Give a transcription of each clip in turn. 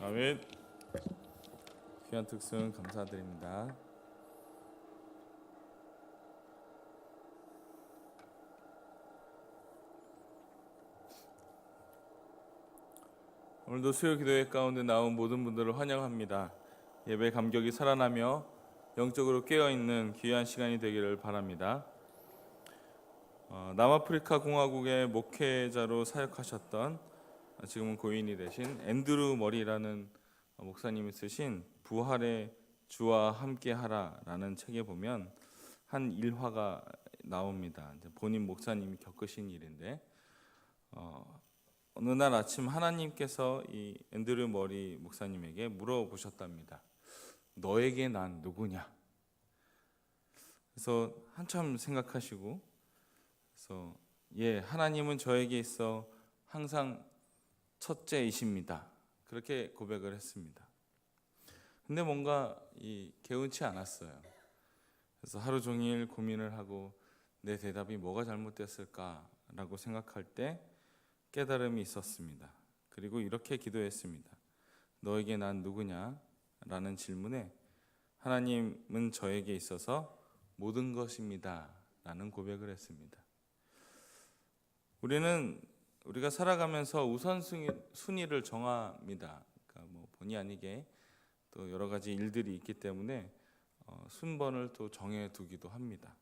아멘. 귀한 특승 감사드립니다. 오늘도 수요 기도회 가운데 나온 모든 분들을 환영합니다. 예배 감격이 살아나며 영적으로 깨어있는 귀한 시간이 되기를 바랍니다. 남아프리카 공화국의 목회자로 사역하셨던 지금은 고인이 되신 앤드루 머리라는 목사님이 쓰신 부활의 주와 함께하라라는 책에 보면 한 일화가 나옵니다. 본인 목사님이 겪으신 일인데 어느 날 아침 하나님께서 이 앤드루 머리 목사님에게 물어보셨답니다. 너에게 난 누구냐? 그래서 한참 생각하시고 그래서 하나님은 저에게 있어 항상 첫째이십니다. 그렇게 고백을 했습니다. 근데 뭔가 개운치 않았어요. 그래서 하루 종일 고민을 하고 내 대답이 뭐가 잘못됐을까라고 생각할 때 깨달음이 있었습니다. 그리고 이렇게 기도했습니다. 너에게 난 누구냐? 라는 질문에 하나님은 저에게 있어서 모든 것입니다. 라는 고백을 했습니다. 우리가 살아가면서 우선순위를 정합니다. 그러니까 본의 아니게 또 여러 가지 일들이 있기 때문에 순번을 또 정해두기도 합니다.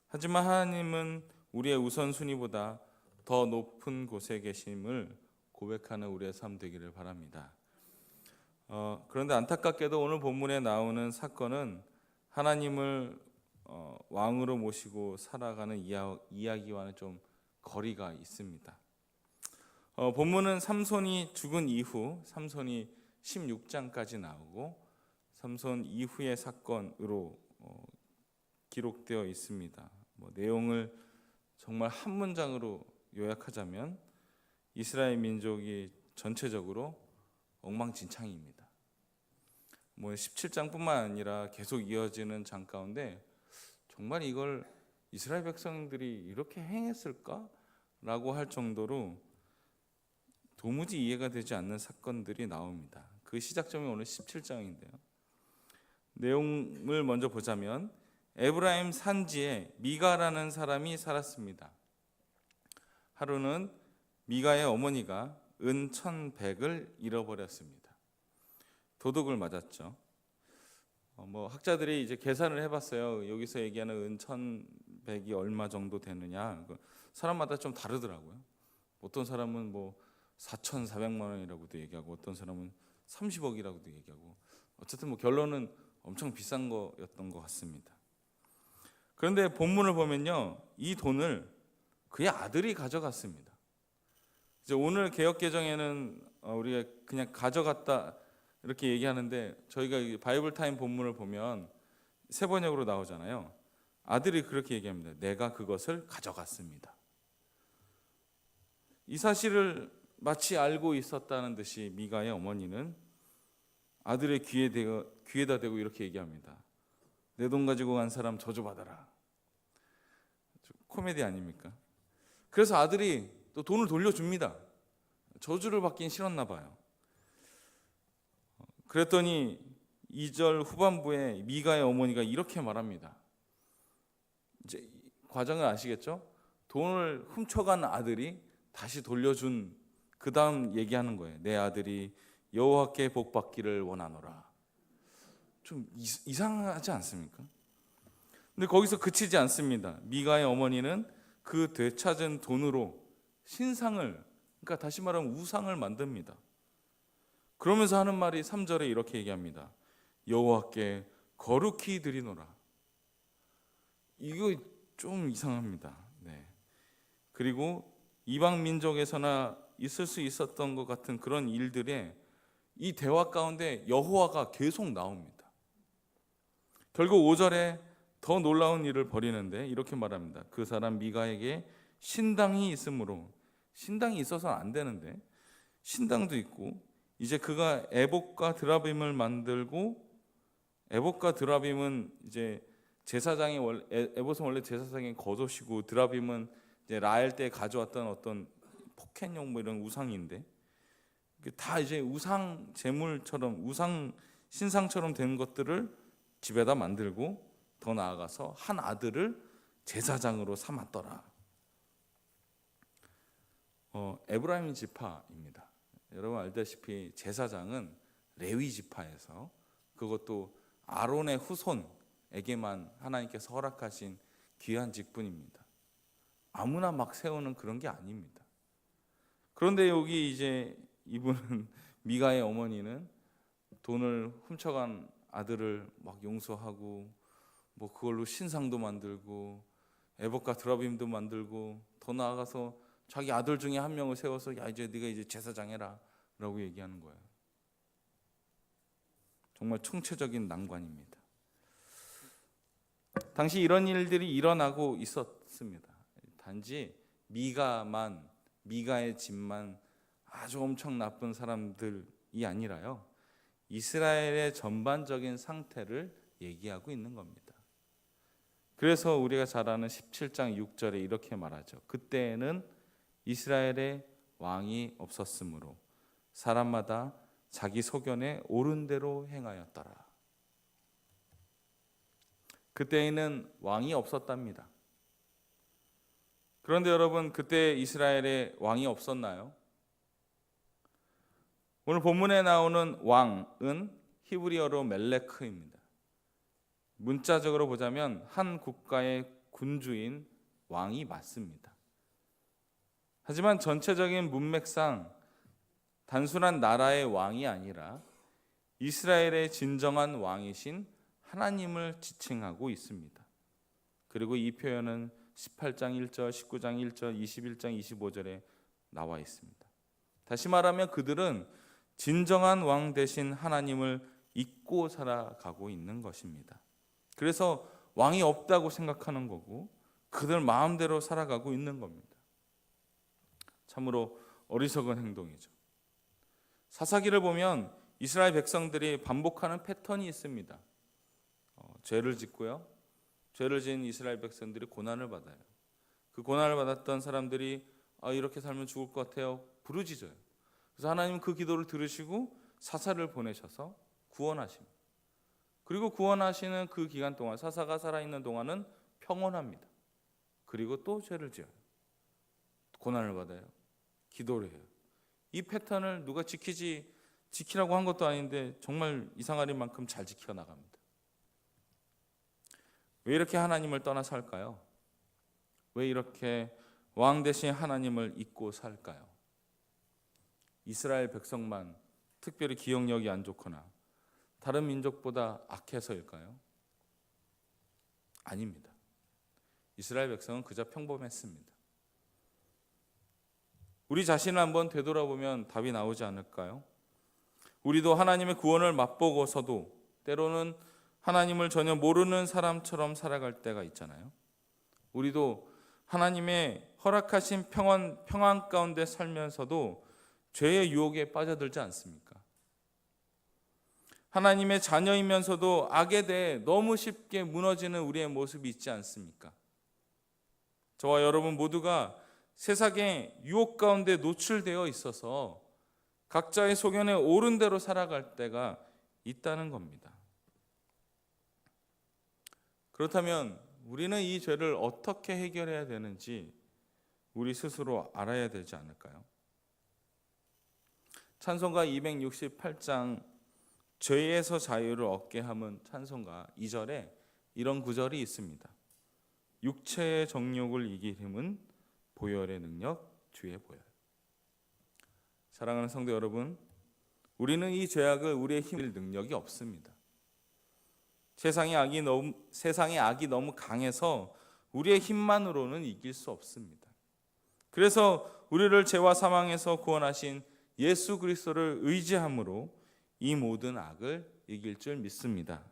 하지만 하나님은 우리의 우선순위보다 더 높은 곳에 계심을 고백하는 우리의 삶 되기를 바랍니다. 그런데 안타깝게도 오늘 본문에 나오는 사건은 하나님을 왕으로 모시고 살아가는 이야기와는 좀 거리가 있습니다. 본문은 삼손이 죽은 이후 삼손이 16장까지 나오고 삼손 이후의 사건으로 기록되어 있습니다. 내용을 정말 한 문장으로 요약하자면 이스라엘 민족이 전체적으로 엉망진창입니다. 17장뿐만 아니라 계속 이어지는 장 가운데 정말 이걸 이스라엘 백성들이 이렇게 행했을까? 라고 할 정도로 도무지 이해가 되지 않는 사건들이 나옵니다. 그 시작점이 오늘 17장인데요. 내용을 먼저 보자면 에브라임 산지에 미가라는 사람이 살았습니다. 하루는 미가의 어머니가 은 1,100을 잃어버렸습니다. 도둑을 맞았죠. 학자들이 이제 계산을 해봤어요. 여기서 얘기하는 은 1,100이 얼마 정도 되느냐. 사람마다 좀 다르더라고요. 어떤 사람은 4,400만 원이라고도 얘기하고 어떤 사람은 30억이라고도 얘기하고 어쨌든 결론은 엄청 비싼 거였던 것 같습니다. 그런데 본문을 보면요, 이 돈을 그의 아들이 가져갔습니다. 이제 오늘 개역 개정에는 우리가 그냥 가져갔다 이렇게 얘기하는데 저희가 바이블 타임 본문을 보면 세 번역으로 나오잖아요. 아들이 그렇게 얘기합니다. 내가 그것을 가져갔습니다. 이 사실을 마치 알고 있었다는 듯이 미가의 어머니는 아들의 귀에다 대고 이렇게 얘기합니다. 내 돈 가지고 간 사람 저주받아라. 코미디 아닙니까? 그래서 아들이 또 돈을 돌려줍니다. 저주를 받긴 싫었나 봐요. 그랬더니 2절 후반부에 미가의 어머니가 이렇게 말합니다. 이제 과정을 아시겠죠? 돈을 훔쳐간 아들이 다시 돌려준 그 다음 얘기하는 거예요. 내 아들이 여호와께 복받기를 원하노라. 좀 이상하지 않습니까? 근데 거기서 그치지 않습니다. 미가의 어머니는 그 되찾은 돈으로 신상을, 그러니까 다시 말하면 우상을 만듭니다. 그러면서 하는 말이 3절에 이렇게 얘기합니다. 여호와께 거룩히 드리노라. 이거 좀 이상합니다. 네. 그리고 이방 민족에서나 있을 수 있었던 것 같은 그런 일들에 이 대화 가운데 여호와가 계속 나옵니다. 결국 5절에 더 놀라운 일을 벌이는데 이렇게 말합니다. 그 사람 미가에게 신당이 있으므로, 신당이 있어서는 안 되는데 신당도 있고, 이제 그가 에봇과 드라빔을 만들고, 에봇과 드라빔은 이제 제사장이 에봇은 원래 제사장의 겉옷이고 드라빔은 이제 라엘 때 가져왔던 어떤 포켓용 이런 우상인데, 다 이제 우상 제물처럼 우상 신상처럼 된 것들을 집에다 만들고 더 나아가서 한 아들을 제사장으로 삼았더라. 에브라임 지파입니다. 여러분 알다시피 제사장은 레위 지파에서 그것도 아론의 후손에게만 하나님께서 허락하신 귀한 직분입니다. 아무나 막 세우는 그런 게 아닙니다. 그런데 여기 이제 이분은 미가의 어머니는 돈을 훔쳐간 아들을 막 용서하고 뭐 그걸로 신상도 만들고 에봇과 드라빔도 만들고 더 나아가서 자기 아들 중에 한 명을 세워서 야 이제 네가 이제 제사장 해라 라고 얘기하는 거예요. 정말 총체적인 난관입니다. 당시 이런 일들이 일어나고 있었습니다. 단지 미가의 집만 아주 엄청 나쁜 사람들이 아니라요, 이스라엘의 전반적인 상태를 얘기하고 있는 겁니다. 그래서 우리가 잘 아는 17장 6절에 이렇게 말하죠. 그때에는 이스라엘에 왕이 없었으므로 사람마다 자기 소견에 옳은 대로 행하였더라. 그때에는 왕이 없었답니다. 그런데 여러분, 그때 이스라엘에 왕이 없었나요? 오늘 본문에 나오는 왕은 히브리어로 멜레크입니다. 문자적으로 보자면 한 국가의 군주인 왕이 맞습니다. 하지만 전체적인 문맥상 단순한 나라의 왕이 아니라 이스라엘의 진정한 왕이신 하나님을 지칭하고 있습니다. 그리고 이 표현은 18장 1절, 19장 1절, 21장 25절에 나와 있습니다. 다시 말하면 그들은 진정한 왕 대신 하나님을 잊고 살아가고 있는 것입니다. 그래서 왕이 없다고 생각하는 거고 그들 마음대로 살아가고 있는 겁니다. 참으로 어리석은 행동이죠. 사사기를 보면 이스라엘 백성들이 반복하는 패턴이 있습니다. 죄를 짓고요, 죄를 지은 이스라엘 백성들이 고난을 받아요. 그 고난을 받았던 사람들이 이렇게 살면 죽을 것 같아요, 부르짖어요. 그래서 하나님은 그 기도를 들으시고 사사를 보내셔서 구원하십니다. 그리고 구원하시는 그 기간 동안, 사사가 살아있는 동안은 평온합니다. 그리고 또 죄를 지어요, 고난을 받아요, 기도를 해요. 이 패턴을 누가 지키라고 한 것도 아닌데 정말 이상할 만큼 잘 지켜나갑니다. 왜 이렇게 하나님을 떠나 살까요? 왜 이렇게 왕 대신 하나님을 잊고 살까요? 이스라엘 백성만 특별히 기억력이 안 좋거나 다른 민족보다 악해서일까요? 아닙니다. 이스라엘 백성은 그저 평범했습니다. 우리 자신을 한번 되돌아보면 답이 나오지 않을까요? 우리도 하나님의 구원을 맛보고서도 때로는 하나님을 전혀 모르는 사람처럼 살아갈 때가 있잖아요. 우리도 하나님의 허락하신 평안 가운데 살면서도 죄의 유혹에 빠져들지 않습니까? 하나님의 자녀이면서도 악에 대해 너무 쉽게 무너지는 우리의 모습이 있지 않습니까? 저와 여러분 모두가 세상의 유혹 가운데 노출되어 있어서 각자의 소견에 옳은 대로 살아갈 때가 있다는 겁니다. 그렇다면 우리는 이 죄를 어떻게 해결해야 되는지 우리 스스로 알아야 되지 않을까요? 찬송가 268장 죄에서 자유를 얻게 함은 찬송가 2절에 이런 구절이 있습니다. 육체의 정욕을 이길 힘은 보혈의 능력 주의 보혈. 사랑하는 성도 여러분, 우리는 이 죄악을 우리의 힘을 능력이 없습니다. 세상의 악이 너무 강해서 우리의 힘만으로는 이길 수 없습니다. 그래서 우리를 죄와 사망에서 구원하신 예수 그리스도를 의지함으로 이 모든 악을 이길 줄 믿습니다.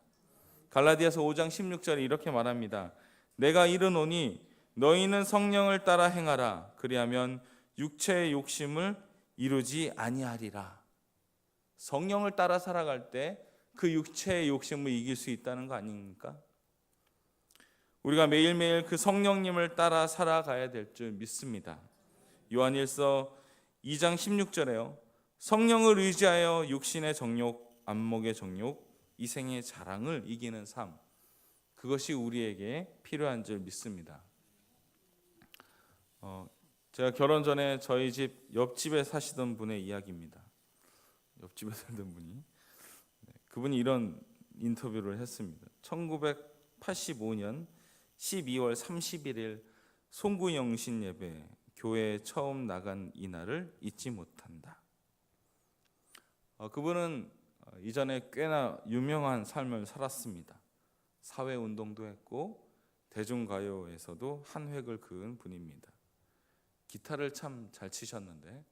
갈라디아서 5장 16절에 이렇게 말합니다. 내가 이르노니 너희는 성령을 따라 행하라. 그리하면 육체의 욕심을 이루지 아니하리라. 성령을 따라 살아갈 때 그 육체의 욕심을 이길 수 있다는 거 아닙니까? 우리가 매일매일 그 성령님을 따라 살아가야 될 줄 믿습니다. 요한일서 2장 16절에요. 성령을 의지하여 육신의 정욕, 안목의 정욕, 이생의 자랑을 이기는 삶, 그것이 우리에게 필요한 줄 믿습니다. 제가 결혼 전에 저희 집 옆집에 사시던 분의 이야기입니다. 옆집에 살던 분이, 그분이 이런 인터뷰를 했습니다. 1985년 12월 31일 송구영신 예배, 교회에 처음 나간 이날을 잊지 못한다. 그분은 이전에 꽤나 유명한 삶을 살았습니다. 사회운동도 했고 대중가요에서도 한 획을 그은 분입니다. 기타를 참 잘 치셨는데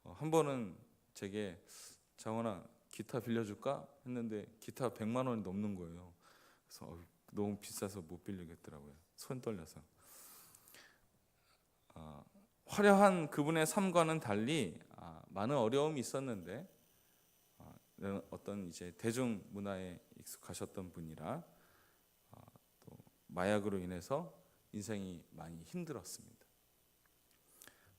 한 번은 제게 장원아 기타 빌려줄까? 했는데 기타 100만 원이 넘는 거예요. 그래서 너무 비싸서 못 빌리겠더라고요. 손 떨려서. 화려한 그분의 삶과는 달리 많은 어려움이 있었는데 어떤 이제 대중 문화에 익숙하셨던 분이라 또 마약으로 인해서 인생이 많이 힘들었습니다.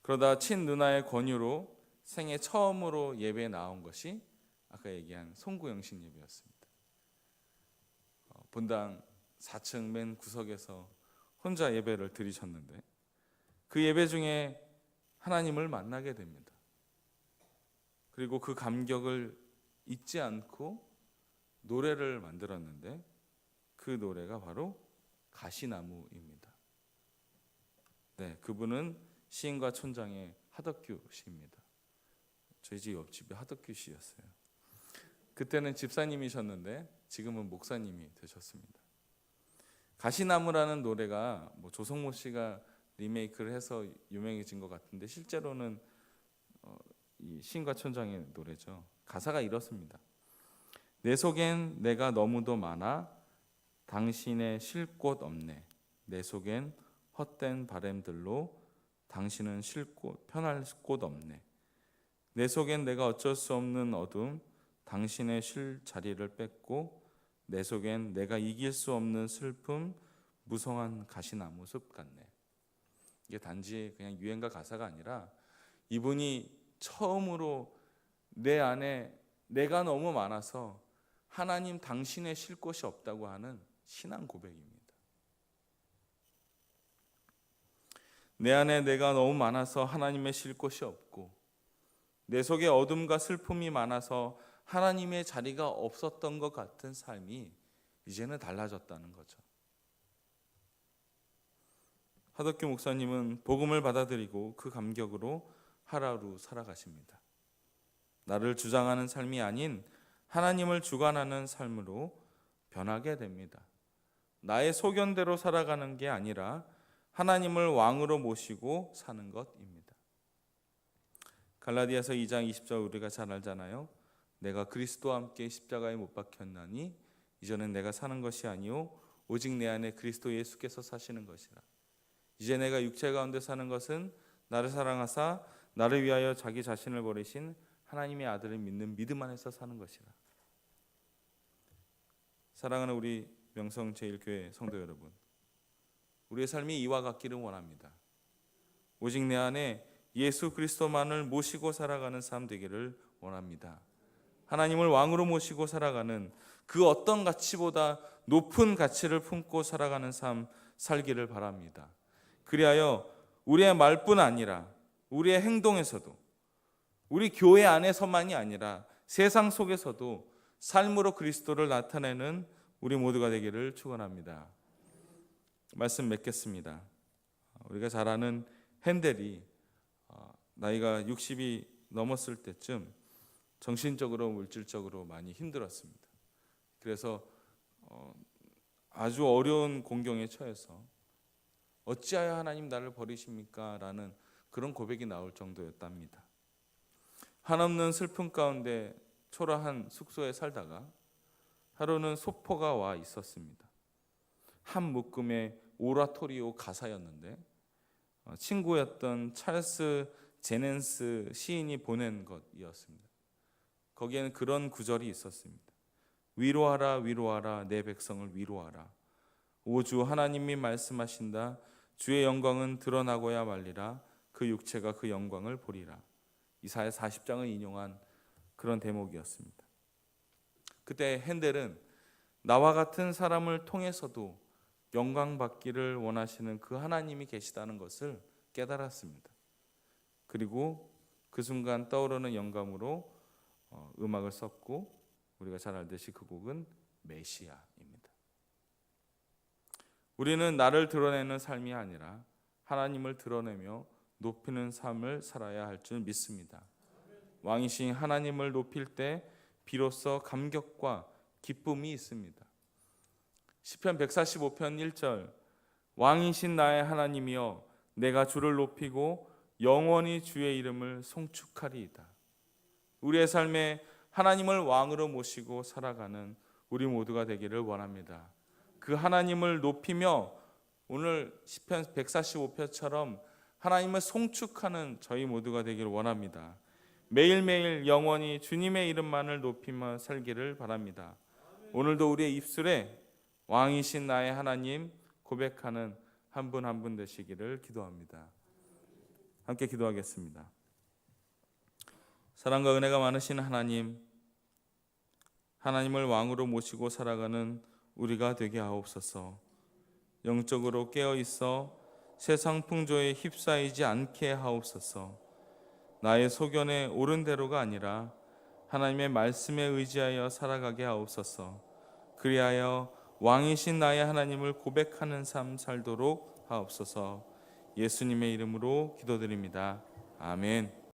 그러다 친누나의 권유로 생애 처음으로 예배에 나온 것이 아까 얘기한 송구영신 예배였습니다. 본당 4층 맨 구석에서 혼자 예배를 드리셨는데 그 예배 중에 하나님을 만나게 됩니다. 그리고 그 감격을 잊지 않고 노래를 만들었는데 그 노래가 바로 가시나무입니다. 네, 그분은 시인과 촌장의 하덕규 씨입니다. 저희 집 옆집이 하덕규 씨였어요. 그때는 집사님이셨는데 지금은 목사님이 되셨습니다. 가시나무라는 노래가 조성모 씨가 리메이크를 해서 유명해진 것 같은데 실제로는 이 시인과 촌장의 노래죠. 가사가 이렇습니다. 내 속엔 내가 너무도 많아 당신의 쉴 곳 없네. 내 속엔 헛된 바램들로 당신은 쉴 곳, 편할 곳 없네. 내 속엔 내가 어쩔 수 없는 어둠, 당신의 쉴 자리를 뺏고 내 속엔 내가 이길 수 없는 슬픔, 무성한 가시나무 숲 같네. 이게 단지 그냥 유행가 가사가 아니라 이분이 처음으로 내 안에 내가 너무 많아서 하나님 당신의 쉴 곳이 없다고 하는 신앙 고백입니다. 내 안에 내가 너무 많아서 하나님의 쉴 곳이 없고 내 속에 어둠과 슬픔이 많아서 하나님의 자리가 없었던 것 같은 삶이 이제는 달라졌다는 거죠. 하덕규 목사님은 복음을 받아들이고 그 감격으로 하루하루 살아가십니다. 나를 주장하는 삶이 아닌 하나님을 주관하는 삶으로 변하게 됩니다. 나의 소견대로 살아가는 게 아니라 하나님을 왕으로 모시고 사는 것입니다. 갈라디아서 2장 20절 우리가 잘 알잖아요. 내가 그리스도와 함께 십자가에 못 박혔나니 이제는 내가 사는 것이 아니요 오직 내 안에 그리스도 예수께서 사시는 것이라. 이제 내가 육체 가운데 사는 것은 나를 사랑하사 나를 위하여 자기 자신을 버리신 하나님의 아들을 믿는 믿음 안에서 사는 것이라. 사랑하는 우리 명성제일교회 성도 여러분, 우리의 삶이 이와 같기를 원합니다. 오직 내 안에 예수 그리스도만을 모시고 살아가는 삶 되기를 원합니다. 하나님을 왕으로 모시고 살아가는 그 어떤 가치보다 높은 가치를 품고 살아가는 삶 살기를 바랍니다. 그리하여 우리의 말뿐 아니라 우리의 행동에서도 우리 교회 안에서만이 아니라 세상 속에서도 삶으로 그리스도를 나타내는 우리 모두가 되기를 축원합니다. 말씀 맺겠습니다. 우리가 잘 아는 핸델이 나이가 60이 넘었을 때쯤 정신적으로 물질적으로 많이 힘들었습니다. 그래서 아주 어려운 공경에 처해서 어찌하여 하나님 나를 버리십니까? 라는 그런 고백이 나올 정도였답니다. 한없는 슬픔 가운데 초라한 숙소에 살다가 하루는 소포가 와 있었습니다. 한 묶음의 오라토리오 가사였는데 친구였던 찰스 제넨스 시인이 보낸 것이었습니다. 거기에는 그런 구절이 있었습니다. 위로하라 위로하라 내 백성을 위로하라. 오 주 하나님이 말씀하신다. 주의 영광은 드러나고야 말리라. 그 육체가 그 영광을 보리라. 이사야 40장을 인용한 그런 대목이었습니다. 그때 핸델은 나와 같은 사람을 통해서도 영광 받기를 원하시는 그 하나님이 계시다는 것을 깨달았습니다. 그리고 그 순간 떠오르는 영감으로 음악을 썼고, 우리가 잘 알듯이 그 곡은 메시아입니다. 우리는 나를 드러내는 삶이 아니라 하나님을 드러내며 높이는 삶을 살아야 할 줄 믿습니다. 왕이신 하나님을 높일 때 비로소 감격과 기쁨이 있습니다. 시편 145편 1절, 왕이신 나의 하나님이여 내가 주를 높이고 영원히 주의 이름을 송축하리이다. 우리의 삶에 하나님을 왕으로 모시고 살아가는 우리 모두가 되기를 원합니다. 그 하나님을 높이며 오늘 시편 145편처럼 하나님을 송축하는 저희 모두가 되기를 원합니다. 매일매일 영원히 주님의 이름만을 높이며 살기를 바랍니다. 오늘도 우리의 입술에 왕이신 나의 하나님 고백하는 한 분 한 분 되시기를 기도합니다. 함께 기도하겠습니다. 사랑과 은혜가 많으신 하나님, 하나님을 왕으로 모시고 살아가는 우리가 되게 하옵소서. 영적으로 깨어 있어 세상 풍조에 휩싸이지 않게 하옵소서. 나의 소견에 옳은 대로가 아니라 하나님의 말씀에 의지하여 살아가게 하옵소서. 그리하여 왕이신 나의 하나님을 고백하는 삶 살도록 하옵소서. 예수님의 이름으로 기도드립니다. 아멘.